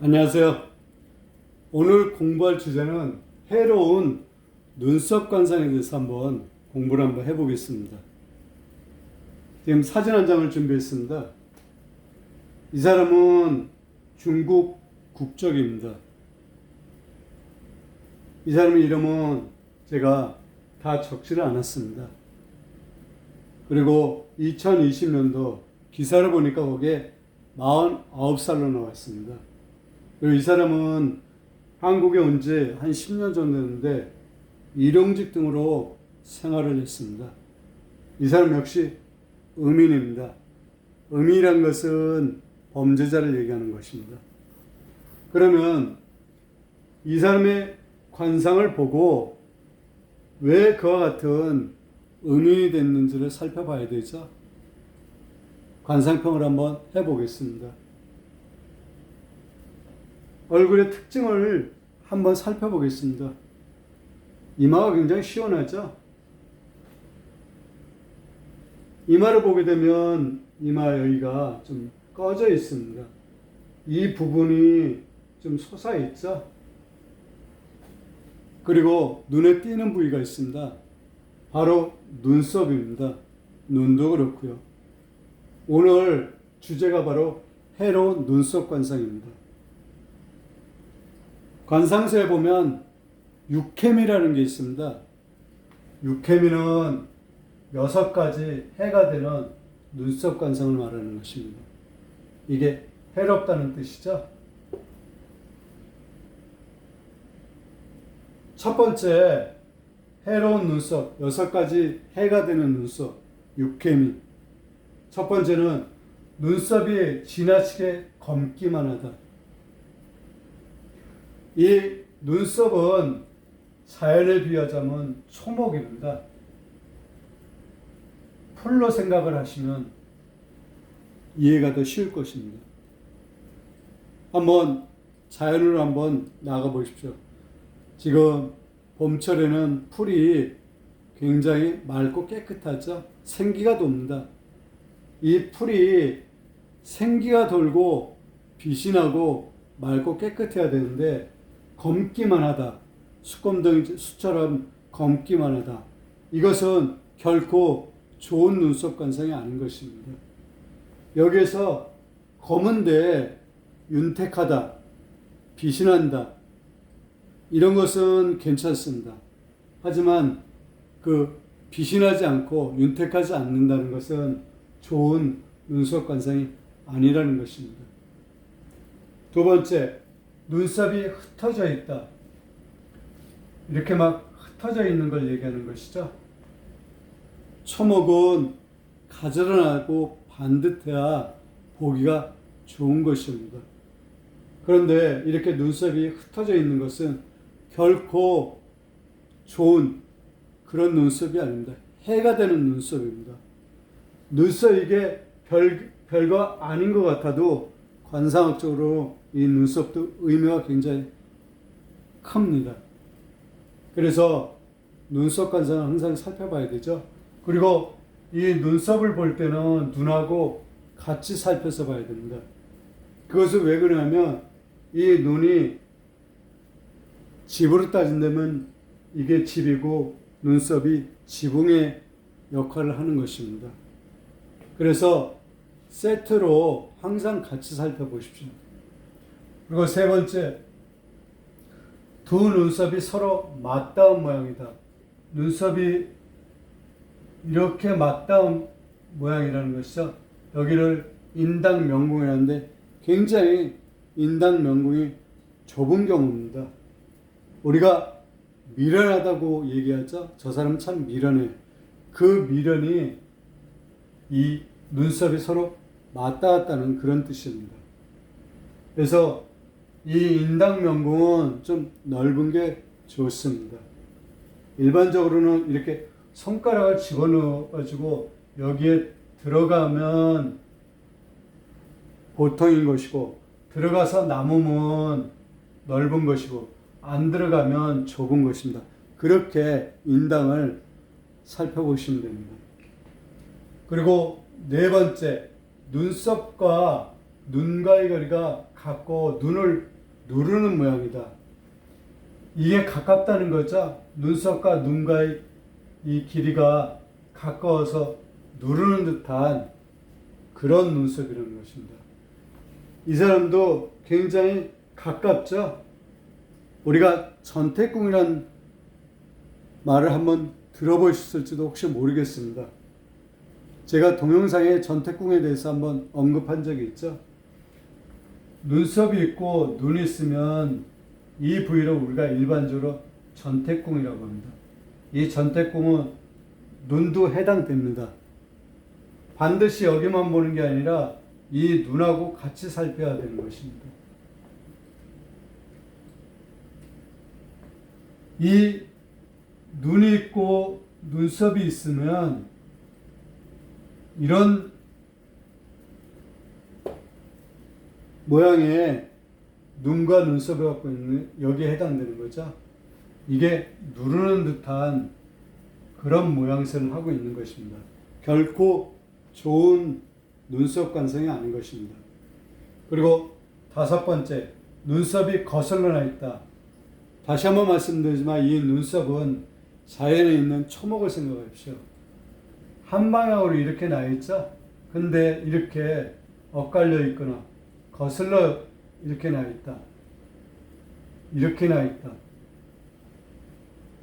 안녕하세요. 오늘 공부할 주제는 해로운 눈썹 관상에 대해서 공부를 한번 해보겠습니다. 지금 사진 한 장을 준비했습니다. 이 사람은 중국 국적입니다. 이 사람의 이름은 제가 다 적지를 않았습니다. 그리고 2020년도 기사를 보니까 거기에 49살로 나왔습니다. 그리고 이 사람은 한국에 온 지 한 10년 정도 됐는데 일용직 등으로 생활을 했습니다. 이 사람 역시 음인입니다. 음인이란 것은 범죄자를 얘기하는 것입니다. 그러면 이 사람의 관상을 보고 왜 그와 같은 음인이 됐는지를 살펴봐야 되죠. 관상평을 한번 해보겠습니다. 얼굴의 특징을 한번 살펴보겠습니다. 이마가 굉장히 시원하죠? 이마를 보게 되면 이마 여기가 좀 꺼져 있습니다. 이 부분이 좀 솟아있죠? 그리고 눈에 띄는 부위가 있습니다. 바로 눈썹입니다. 눈도 그렇고요. 오늘 주제가 바로 해로운 눈썹 관상입니다. 관상서에 보면 육해미라는 게 있습니다. 육해미는 6가지 해가 되는 눈썹 관상을 말하는 것입니다. 이게 해롭다는 뜻이죠. 첫 번째, 해로운 눈썹, 6가지 해가 되는 눈썹, 육해미. 첫 번째는 눈썹이 지나치게 검기만 하다. 이 눈썹은 자연을 비유하자면 초목입니다. 풀로 생각을 하시면 이해가 더 쉬울 것입니다. 한번 자연으로 한번 나가 보십시오. 지금 봄철에는 풀이 굉장히 맑고 깨끗하죠. 생기가 돕니다. 이 풀이 생기가 돌고 빛이 나고 맑고 깨끗해야 되는데 검기만 하다. 수검덩이 수처럼 검기만 하다. 이것은 결코 좋은 눈썹 관상이 아닌 것입니다. 여기에서 검은데 윤택하다, 빛이 난다, 이런 것은 괜찮습니다. 하지만 그 빛이 나지 않고 윤택하지 않는다는 것은 좋은 눈썹 관상이 아니라는 것입니다. 두 번째, 눈썹이 흩어져 있다. 이렇게 막 흩어져 있는 걸 얘기하는 것이죠. 초목은 가지런하고 반듯해야 보기가 좋은 것입니다. 그런데 이렇게 눈썹이 흩어져 있는 것은 결코 좋은 그런 눈썹이 아닙니다. 해가 되는 눈썹입니다. 눈썹 이게 별거 아닌 것 같아도 관상학적으로 이 눈썹도 의미가 굉장히 큽니다. 그래서 눈썹 관상을 항상 살펴봐야 되죠. 그리고 이 눈썹을 볼 때는 눈하고 같이 살펴서 봐야 됩니다. 그것은 왜 그러냐면 이 눈이 집으로 따진다면 이게 집이고 눈썹이 지붕의 역할을 하는 것입니다. 그래서 세트로 항상 같이 살펴보십시오. 그리고 세 번째, 두 눈썹이 서로 맞닿은 모양이다. 눈썹이 이렇게 맞닿은 모양이라는 것이죠. 여기를 인당명궁이라는데 굉장히 인당명궁이 좁은 경우입니다. 우리가 미련하다고 얘기하죠. 저 사람 참 미련해. 그 미련이 이 눈썹이 서로 맞닿았다는 그런 뜻입니다. 그래서 이 인당명궁은 좀 넓은 게 좋습니다. 일반적으로는 이렇게 손가락을 집어넣어가지고 여기에 들어가면 보통인 것이고, 들어가서 남으면 넓은 것이고, 안 들어가면 좁은 것입니다. 그렇게 인당을 살펴보시면 됩니다. 그리고 네 번째, 눈썹과 눈가의 거리가 같고 눈을 누르는 모양이다. 이게 가깝다는 거죠. 눈썹과 눈가의 이 길이가 가까워서 누르는 듯한 그런 눈썹이라는 것입니다. 이 사람도 굉장히 가깝죠. 우리가 전태궁이라는 말을 한번 들어보셨을지도 혹시 모르겠습니다. 제가 동영상에 전태궁에 대해서 한번 언급한 적이 있죠. 눈썹이 있고 눈이 있으면 이 부위를 우리가 일반적으로 전태궁이라고 합니다. 이 전태궁은 눈도 해당됩니다. 반드시 여기만 보는 게 아니라 이 눈하고 같이 살펴야 되는 것입니다. 이 눈이 있고 눈썹이 있으면 이런 모양의 눈과 눈썹을 갖고 있는 여기에 해당되는 거죠. 이게 누르는 듯한 그런 모양새를 하고 있는 것입니다. 결코 좋은 눈썹 관상이 아닌 것입니다. 그리고 5번째, 눈썹이 거슬러 나 있다. 다시 한번 말씀드리지만 이 눈썹은 자연에 있는 초목을 생각하십시오. 한 방향으로 이렇게 나 있죠. 근데 이렇게 엇갈려 있거나 거슬러 이렇게 나 있다. 이렇게 나 있다.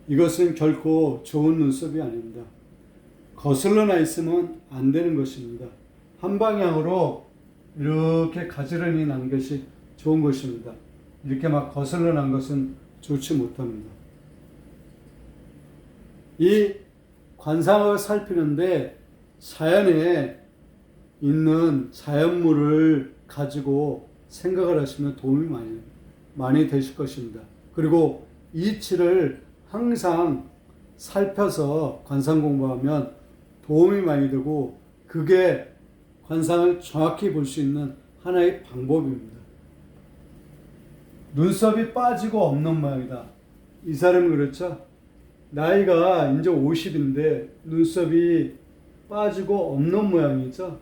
이것은 결코 좋은 눈썹이 아닙니다. 거슬러 나 있으면 안 되는 것입니다. 한 방향으로 이렇게 가지런히 난 것이 좋은 것입니다. 이렇게 막 거슬러 난 것은 좋지 못합니다. 이 관상을 살피는데 자연에 있는 자연물을 가지고 생각을 하시면 도움이 많이 되실 것입니다. 그리고 이치를 항상 살펴서 관상 공부하면 도움이 많이 되고 그게 관상을 정확히 볼 수 있는 하나의 방법입니다. 눈썹이 빠지고 없는 모양이다. 이 사람은 그렇죠? 나이가 이제 50인데 눈썹이 빠지고 없는 모양이죠.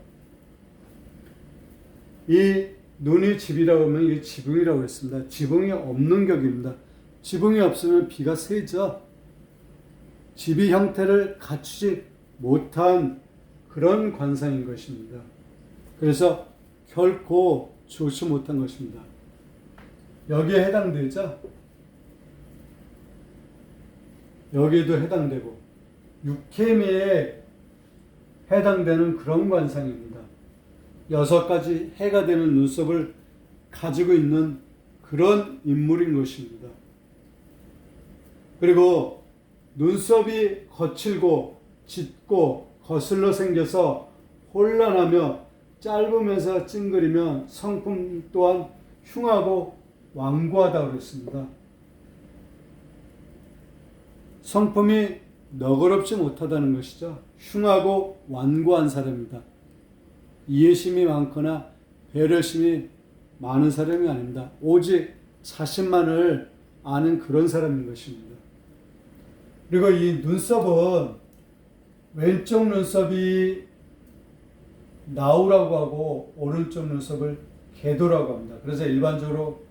이 눈이 집이라고 하면 이게 지붕이라고 했습니다. 지붕이 없는 격입니다. 지붕이 없으면 비가 새죠. 집이 형태를 갖추지 못한 그런 관상인 것입니다. 그래서 결코 좋지 못한 것입니다. 여기에 해당되죠? 여기에도 해당되고 육해미에 해당되는 그런 관상입니다. 6가지 해가 되는 눈썹을 가지고 있는 그런 인물인 것입니다. 그리고 눈썹이 거칠고 짙고 거슬러 생겨서 혼란하며 짧으면서 찡그리면 성품 또한 흉하고 완고하다고 그랬습니다. 성품이 너그럽지 못하다는 것이죠. 흉하고 완고한 사람입니다. 이해심이 많거나 배려심이 많은 사람이 아닙니다. 오직 자신만을 아는 그런 사람인 것입니다. 그리고 이 눈썹은 왼쪽 눈썹이 나우라고 하고 오른쪽 눈썹을 개도라고 합니다. 그래서 일반적으로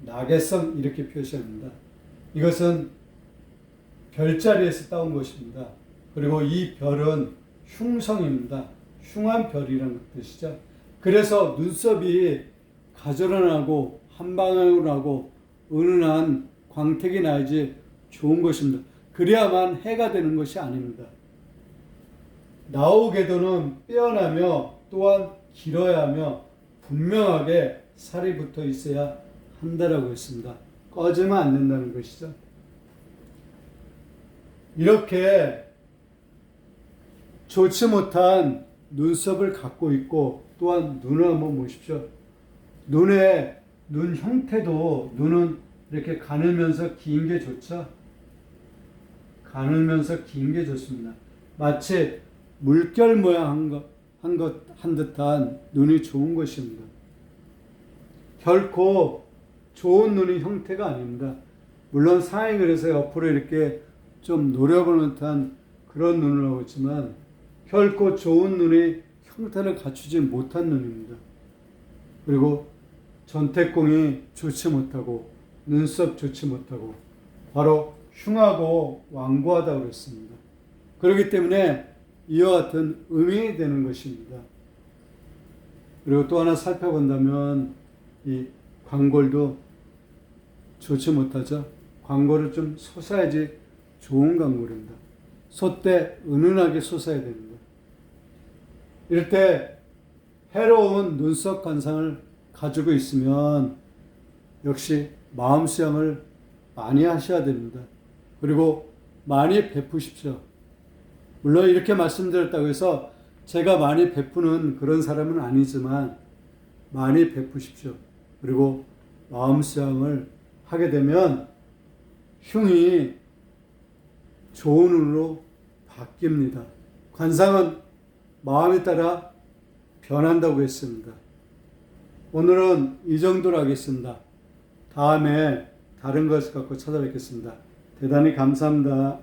낙외성 이렇게 표시합니다. 이것은 별자리에서 따온 것입니다. 그리고 이 별은 흉성입니다. 흉한 별이라는 뜻이죠. 그래서 눈썹이 가저런하고 한 방향으로 나고 은은한 광택이 나야지 좋은 것입니다. 그래야만 해가 되는 것이 아닙니다. 나우궤도는 빼어나며 또한 길어야 하며 분명하게 살이 붙어 있어야 한다라고 했습니다. 꺼지면 안 된다는 것이죠. 이렇게 좋지 못한 눈썹을 갖고 있고 또한 눈을 한번 보십시오. 눈 형태도 눈은 이렇게 가늘면서 긴 게 좋죠. 가늘면서 긴 게 좋습니다. 마치 물결 모양 한 듯한 눈이 좋은 것입니다. 결코 좋은 눈이 형태가 아닙니다. 물론 상이 그래서 옆으로 이렇게 좀 노려보는 듯한 그런 눈을 하고 있지만 결코 좋은 눈이 형태를 갖추지 못한 눈입니다. 그리고 전태궁이 좋지 못하고 눈썹 좋지 못하고 바로 흉하고 완고하다고 그랬습니다. 그렇기 때문에 이와 같은 음이 되는 것입니다. 그리고 또 하나 살펴본다면 이 광골도 좋지 못하죠. 광골을 좀 솟아야지 좋은 광골입니다. 솟되 은은하게 솟아야 됩니다. 이럴 때 해로운 눈썹 관상을 가지고 있으면 역시 마음 수양을 많이 하셔야 됩니다. 그리고 많이 베푸십시오. 물론 이렇게 말씀드렸다고 해서 제가 많이 베푸는 그런 사람은 아니지만 많이 베푸십시오. 그리고 마음 수양을 하게 되면 흉이 좋은 운으로 바뀝니다. 관상은 마음에 따라 변한다고 했습니다. 오늘은 이 정도로 하겠습니다. 다음에 다른 것을 갖고 찾아뵙겠습니다. 대단히 감사합니다.